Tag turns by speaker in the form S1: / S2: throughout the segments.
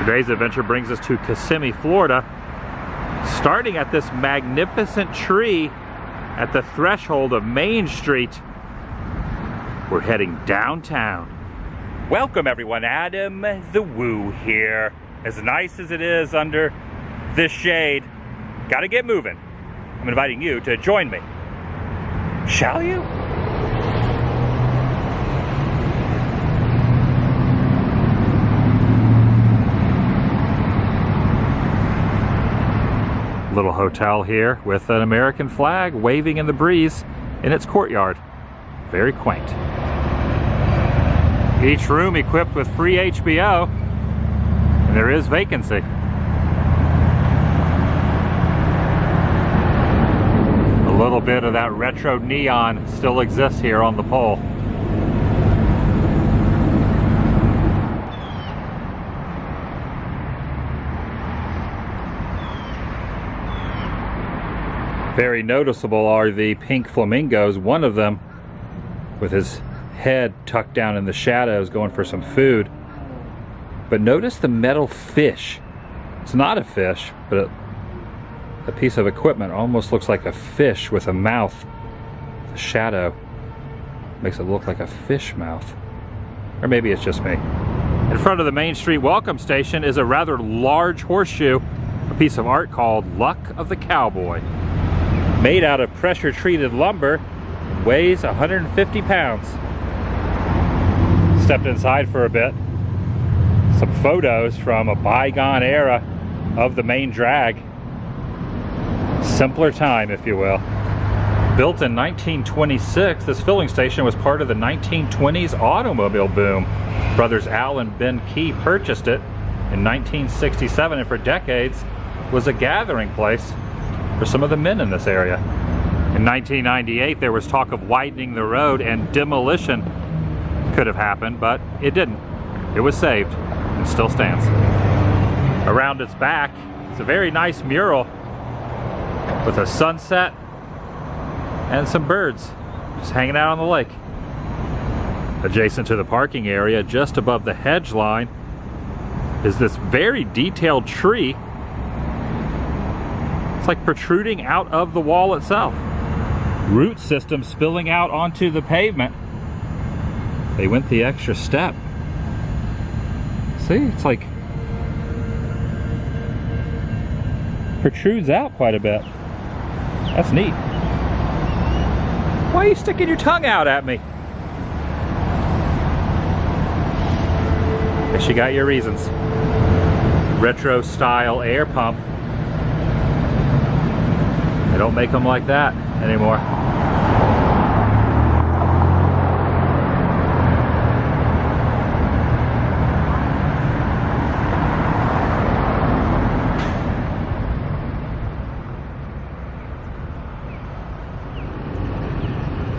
S1: Today's adventure brings us to Kissimmee, Florida, starting at this magnificent tree at the threshold of Main Street. We're heading downtown. Welcome everyone, Adam the Woo here. As nice as it is under this shade, gotta get moving. I'm inviting you to join me. Shall you? Little hotel here with an American flag waving in the breeze in its courtyard. Very quaint. Each room equipped with free HBO, and there is vacancy. A little bit of that retro neon still exists here on the pole. Very noticeable are the pink flamingos, one of them with his head tucked down in the shadows going for some food. But notice the metal fish. It's not a fish, but a piece of equipment. Almost looks like a fish with a mouth. The shadow makes it look like a fish mouth. Or maybe it's just me. In front of the Main Street welcome station is a rather large horseshoe, a piece of art called Luck of the Cowboy. Made out of pressure-treated lumber, weighs 150 pounds. Stepped inside for a bit. Some photos from a bygone era of the main drag. Simpler time, if you will. Built in 1926, this filling station was part of the 1920s automobile boom. Brothers Al and Ben Key purchased it in 1967, and for decades was a gathering place for some of the men in this area. In 1998, there was talk of widening the road and demolition could have happened, but it didn't. It was saved and still stands. Around its back is a very nice mural with a sunset and some birds just hanging out on the lake. Adjacent to the parking area, just above the hedge line, is this very detailed tree. It's like protruding out of the wall itself. Root system spilling out onto the pavement. They went the extra step. See, it's like protrudes out quite a bit. That's neat. Why are you sticking your tongue out at me? Guess you got your reasons. Retro style air pump. They don't make them like that anymore.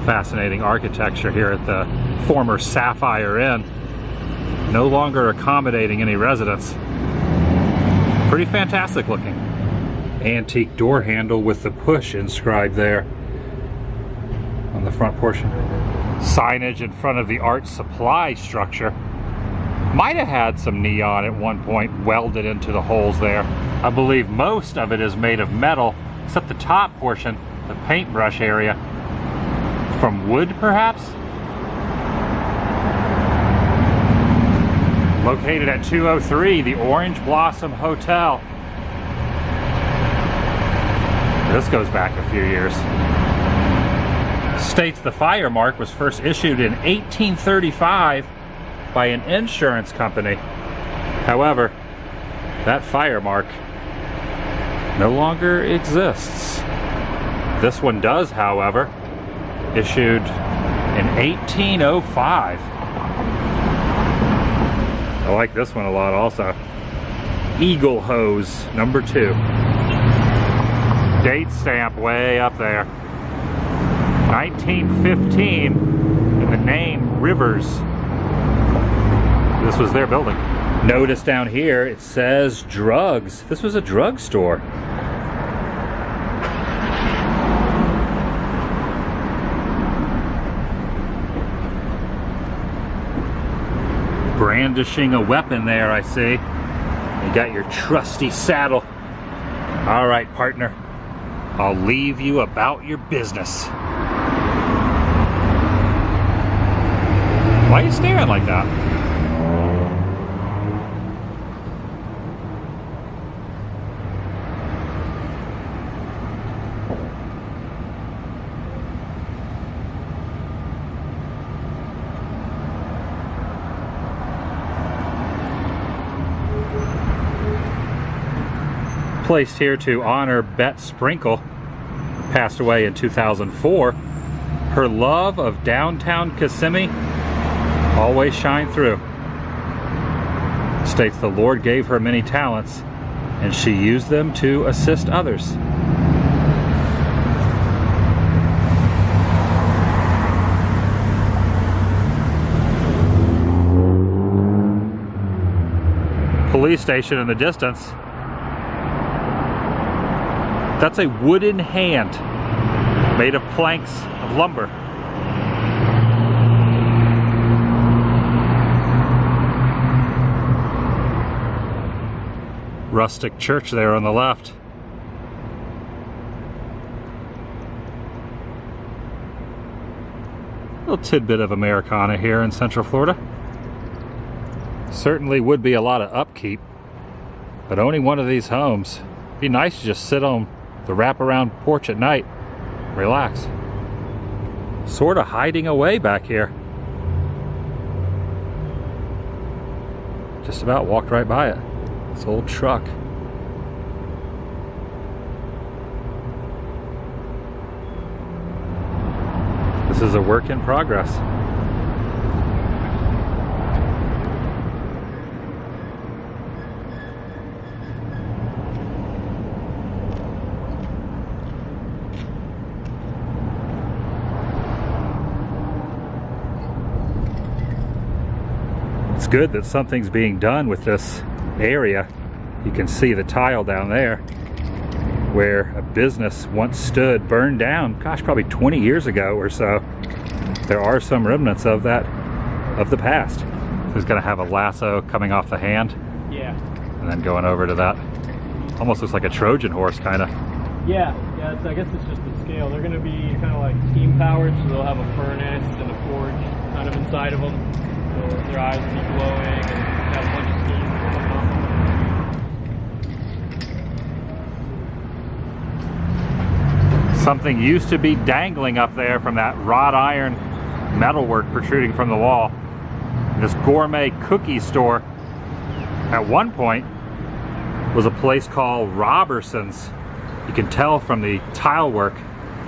S1: Fascinating architecture here at the former Sapphire Inn. No longer accommodating any residents. Pretty fantastic looking. Antique door handle with the push inscribed there on the front portion. Signage in front of the art supply structure. Might have had some neon at one point welded into the holes there. I believe most of it is made of metal, except the top portion, the paintbrush area. From wood, perhaps? Located at 203, the Orange Blossom Hotel. This goes back a few years. States the fire mark was first issued in 1835 by an insurance company. However, that fire mark no longer exists. This one does, however, issued in 1805. I like this one a lot also. Eagle Hose, number 2. Date stamp way up there. 1915, and the name Rivers. This was their building. Notice down here it says drugs. This was a drugstore. brandishing a weapon there, I see. You got your trusty saddle. All right, partner. I'll leave you about your business. Why are you staring like that? Placed here to honor Bet Sprinkle, passed away in 2004. Her love of downtown Kissimmee always shined through. States the Lord gave her many talents and she used them to assist others. Police station in the distance. That's a wooden hand made of planks of lumber. Rustic church there on the left. Little tidbit of Americana here in Central Florida. Certainly would be a lot of upkeep, but owning one of these homes, it'd be nice to just sit on the wraparound porch at night, relax. Sort of hiding away back here. Just about walked right by it. This old truck. This is a work in progress. It's good that something's being done with this area. You can see the tile down there where a business once stood, burned down, gosh, probably 20 years ago or so. There are some remnants of that, of the past. Who's gonna have a lasso coming off the hand?
S2: Yeah.
S1: And then going over to that. Almost looks like a Trojan horse, kinda.
S2: Yeah, I guess it's just the scale. They're gonna be kind of like steam powered, so they'll have a furnace and a forge kind of inside of them. So their eyes will be glowing and have a bunch of steam coming off.
S1: Something used to be dangling up there from that wrought iron metalwork protruding from the wall. This gourmet cookie store at one point was a place called Robertson's. You can tell from the tile work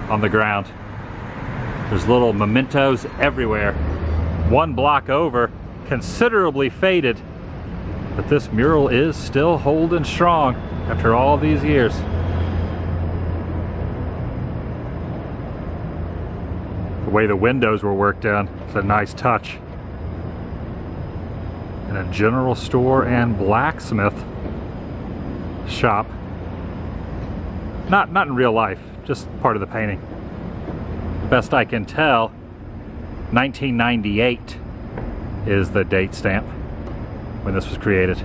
S1: on the ground. There's little mementos everywhere. One block over, considerably faded, but this mural is still holding strong after all these years. The way the windows were worked in, it's a nice touch. And a general store and blacksmith shop. Not in real life, just part of the painting. Best I can tell, 1998 is the date stamp when this was created.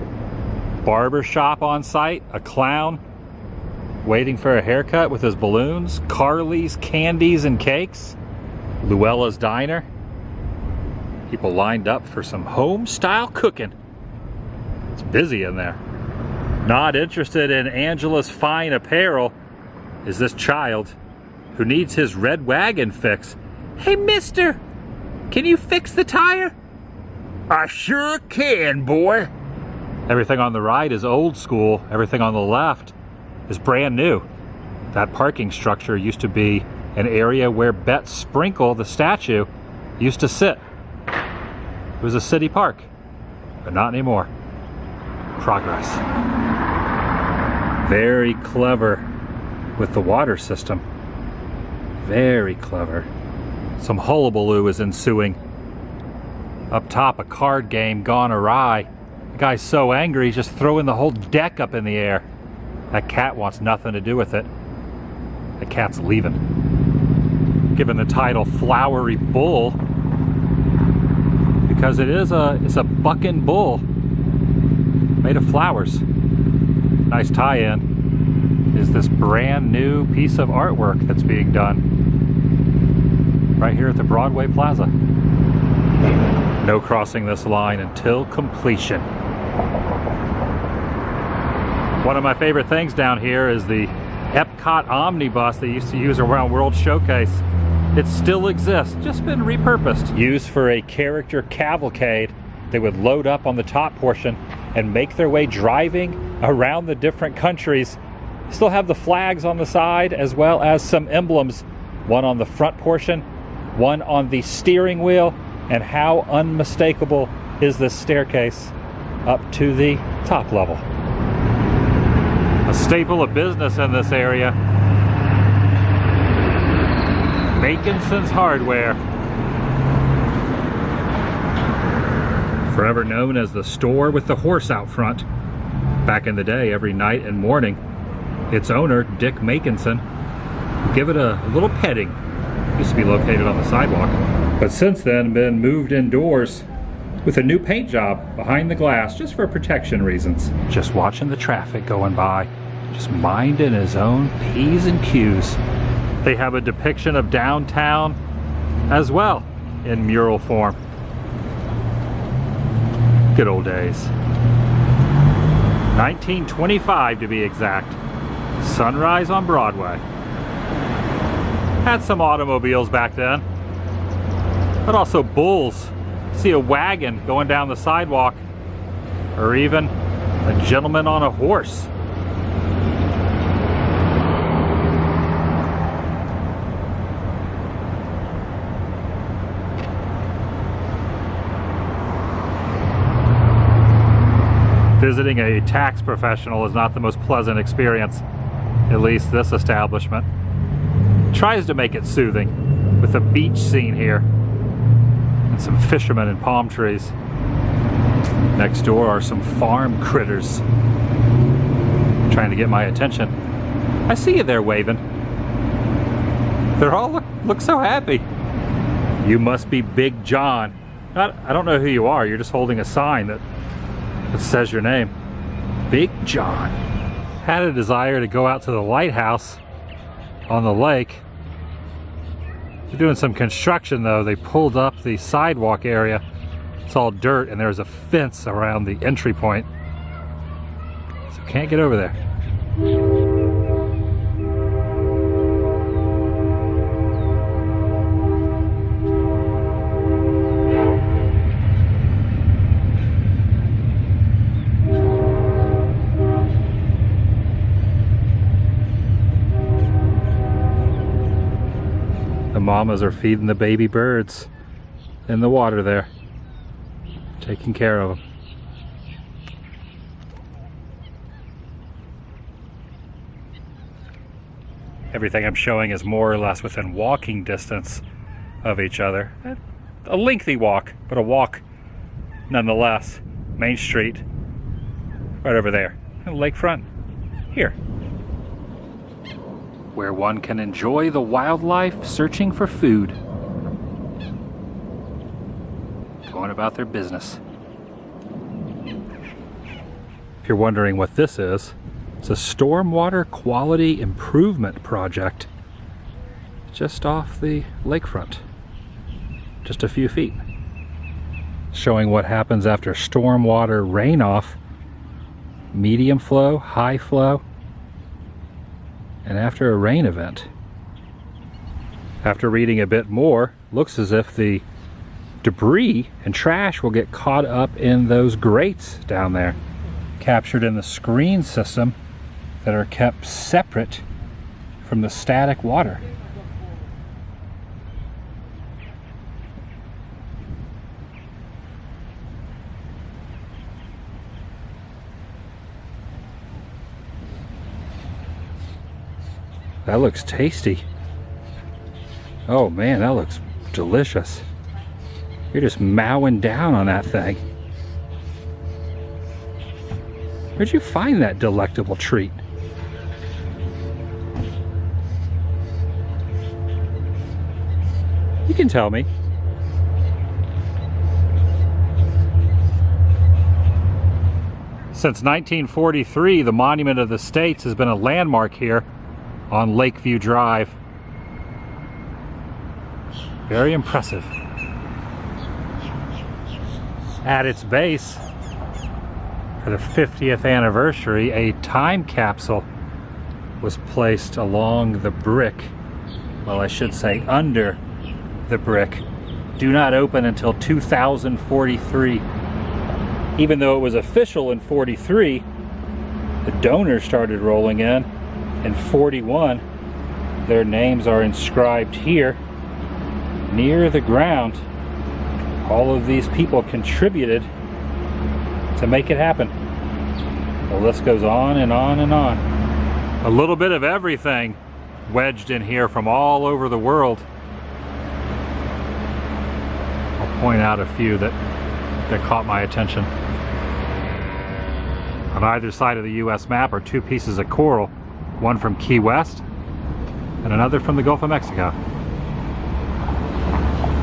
S1: Barber shop on site, a clown waiting for a haircut with his balloons, Carly's Candies and Cakes, Luella's Diner. People lined up for some home style cooking. It's busy in there. Not interested in Angela's fine apparel is this child who needs his red wagon fixed. Hey mister, can you fix the tire? I sure can, boy. Everything on the right is old school. Everything on the left is brand new. That parking structure used to be an area where Bet Sprinkle, the statue, used to sit. It was a city park, but not anymore. Progress. Very clever with the water system. Very clever. Some hullabaloo is ensuing. Up top, a card game gone awry. The guy's so angry, he's just throwing the whole deck up in the air. That cat wants nothing to do with it. The cat's leaving. Given the title Flowery Bull, because it's a bucking bull made of flowers. nice tie-in, is this brand new piece of artwork that's being done right here at the Broadway Plaza. No crossing this line until completion. One of my favorite things down here is the Epcot omnibus they used to use around World Showcase. It still exists, just been repurposed. Used for a character cavalcade. They would load up on the top portion and make their way driving around the different countries. Still have the flags on the side as well as some emblems. One on the front portion, one on the steering wheel, and how unmistakable is this staircase up to the top level. A staple of business in this area. Makinson's Hardware. Forever known as the store with the horse out front. Back in the day, every night and morning, its owner, Dick Makinson, would give it a little petting. It used to be located on the sidewalk, but since then been moved indoors with a new paint job behind the glass just for protection reasons. Just watching the traffic going by, just minding his own P's and Q's. They have a depiction of downtown as well in mural form. Good old days. 1925 to be exact. Sunrise on Broadway. Had some automobiles back then, but also bulls. See a wagon going down the sidewalk, or even a gentleman on a horse. Visiting a tax professional is not the most pleasant experience, at least this establishment. Tries to make it soothing with a beach scene here and some fishermen and palm trees. Next door are some farm critters trying to get my attention. I see you there waving. They're all look so happy. You must be Big John. I don't know who you are. You're just holding a sign that says your name. Big John. Had a desire to go out to the lighthouse on the lake. They're doing some construction though. They pulled up the sidewalk area. It's all dirt and there's a fence around the entry point. So can't get over there. The mamas are feeding the baby birds in the water there, taking care of them. Everything I'm showing is more or less within walking distance of each other. A lengthy walk, but a walk nonetheless. Main Street, right over there. And Lakefront, here. Where one can enjoy the wildlife searching for food. Going about their business. If you're wondering what this is, it's a stormwater quality improvement project just off the lakefront. Just a few feet. Showing what happens after stormwater rainoff, medium flow, high flow, and after a rain event. After reading a bit more, looks as if the debris and trash will get caught up in those grates down there, captured in the screen system that are kept separate from the static water. That looks tasty. Oh man, that looks delicious. You're just mowing down on that thing. Where'd you find that delectable treat? You can tell me. Since 1943, the Monument of the States has been a landmark here on Lakeview Drive. Very impressive. At its base, for the 50th anniversary, a time capsule was placed along the brick. Well, I should say under the brick. Do not open until 2043. Even though it was official in 43, the donors started rolling in 41. Their names are inscribed here near the ground. All of these people contributed to make it happen. The list goes on and on and on. A little bit of everything wedged in here from all over the world. I'll point out a few that caught my attention. On either side of the US map are two pieces of coral, one from Key West and another from the Gulf of Mexico.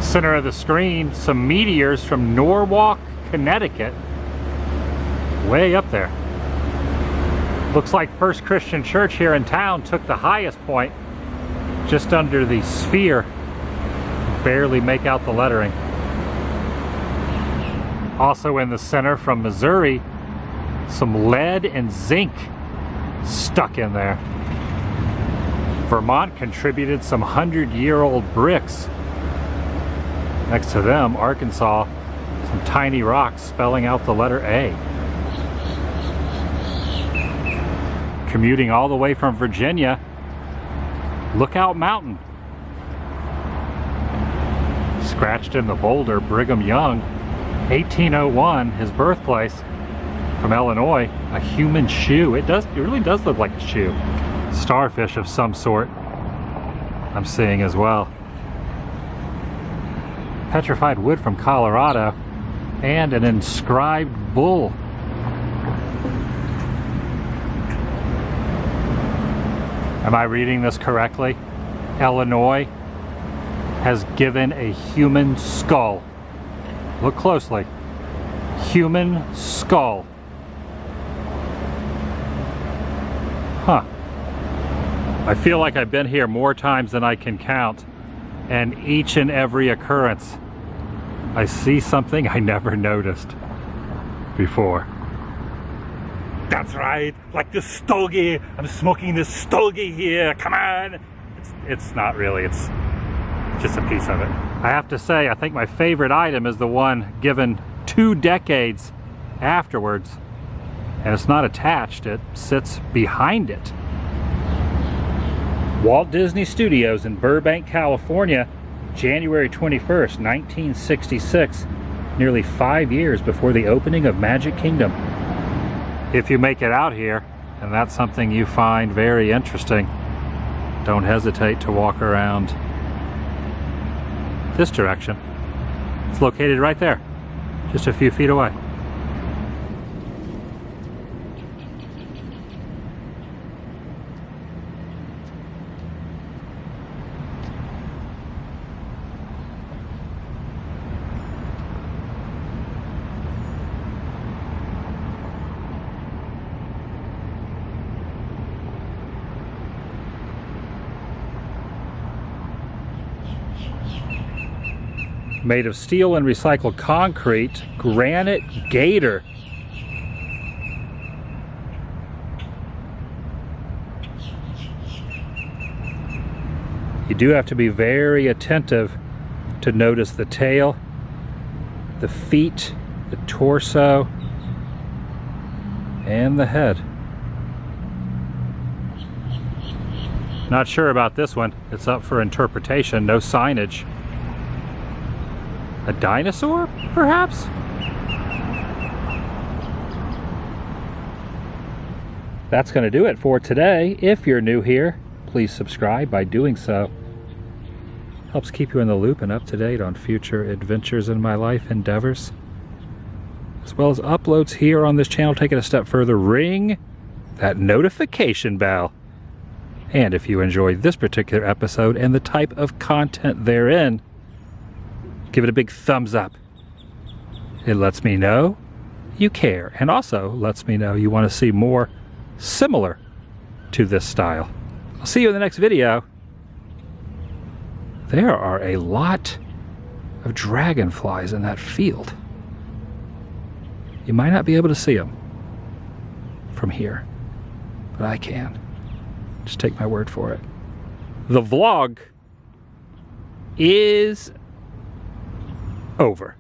S1: Center of the screen, some meteors from Norwalk, Connecticut, way up there. Looks like First Christian Church here in town took the highest point, just under the sphere. Barely make out the lettering. Also in the center from Missouri, some lead and zinc stuck in there. Vermont contributed some 100-year-old bricks. Next to them, Arkansas, some tiny rocks spelling out the letter A. Commuting all the way from Virginia, Lookout Mountain. Scratched in the boulder, Brigham Young, 1801, his birthplace, from Illinois, a human shoe. It really does look like a shoe. Starfish of some sort I'm seeing as well. Petrified wood from Colorado, and an inscribed bull. Am I reading this correctly? Illinois has given a human skull. Look closely. Human skull. Huh. I feel like I've been here more times than I can count, and each and every occurrence I see something I never noticed before. That's right, like this stogie. I'm smoking this stogie here, come on. It's not really, it's just a piece of it. I have to say, I think my favorite item is the one given 2 decades afterwards, and it's not attached, it sits behind it. Walt Disney Studios in Burbank, California, January 21st, 1966, nearly 5 years before the opening of Magic Kingdom. If you make it out here, and that's something you find very interesting, don't hesitate to walk around this direction. It's located right there, just a few feet away. Made of steel and recycled concrete, granite gator. You do have to be very attentive to notice the tail, the feet, the torso, and the head. Not sure about this one. It's up for interpretation, no signage. A dinosaur, perhaps? That's going to do it for today. If you're new here, please subscribe by doing so. Helps keep you in the loop and up to date on future adventures in my life endeavors, as well as uploads here on this channel. Take it a step further, ring that notification bell. And if you enjoyed this particular episode and the type of content therein, give it a big thumbs up. It lets me know you care, and also lets me know you want to see more similar to this style. I'll see you in the next video. There are a lot of dragonflies in that field. You might not be able to see them from here, but I can. Just take my word for it. The vlog is over.